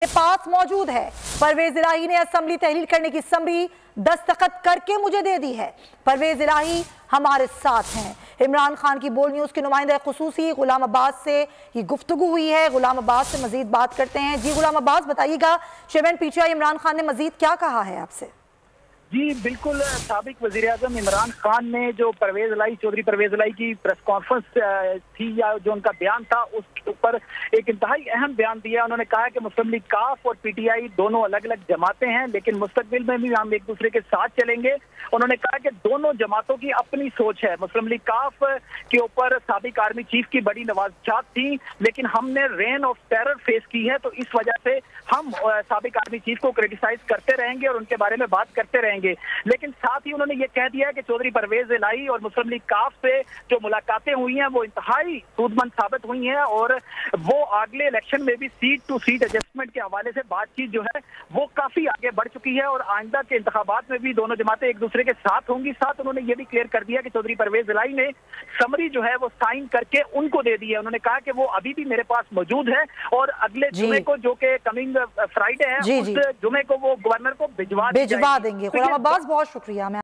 के पास मौजूद है। परवेज इलाही ने असेंबली तहलील करने की समरी दस्तखत करके मुझे दे दी है। परवेज इलाही हमारे साथ हैं। इमरान खान की बोल न्यूज़ के नुमाइंदा खुसूसी गुलाम अब्बास से ये गुफ्तगू हुई है। गुलाम अब्बास से मजीद बात करते हैं। जी गुलाम अब्बास, बताइएगा चेयरमैन पीटीआई इमरान खान ने मजीद क्या कहा है आपसे? जी बिल्कुल, साबिक वज़ीर-ए-आज़म इमरान खान ने जो चौधरी परवेज इलाही की प्रेस कॉन्फ्रेंस थी या जो उनका बयान था उसके ऊपर एक इंतहाई अहम बयान दिया। उन्होंने कहा कि मुस्लिम लीग काफ और पीटीआई दोनों अलग अलग जमातें हैं, लेकिन मुस्तकबिल में भी हम एक दूसरे के साथ चलेंगे। उन्होंने कहा कि दोनों जमातों की अपनी सोच है। मुस्लिम लीग काफ के ऊपर साबिक आर्मी चीफ की बड़ी नवाज़त थी, लेकिन हमने रेन ऑफ टेरर फेस की है, तो इस वजह से हम साबिक आर्मी चीफ को क्रिटिसाइज करते रहेंगे और उनके बारे में बात करते रहेंगे। लेकिन साथ ही उन्होंने ये कह दिया कि चौधरी परवेज इलाही और मुस्लिम लीग काफ से जो मुलाकातें हुई हैं वो इंतहाई सूदमंद साबित हुई हैं और वो अगले इलेक्शन में भी सीट टू सीट एडजस्टमेंट के हवाले से बातचीत जो है वो काफी आगे बढ़ चुकी है और आइंदा के इंतखाबात में भी दोनों जमातें एक दूसरे के साथ होंगी। साथ उन्होंने ये भी क्लियर कर दिया कि चौधरी परवेज इलाही ने समरी जो है वो साइन करके उनको दे दी है। उन्होंने कहा कि वो अभी भी मेरे पास मौजूद है और अगले जुमे को, जो कि कमिंग फ्राइडे है, उस जुमे को वो गवर्नर को भिजवा देंगे। गुलाम अब्बास, बहुत शुक्रिया।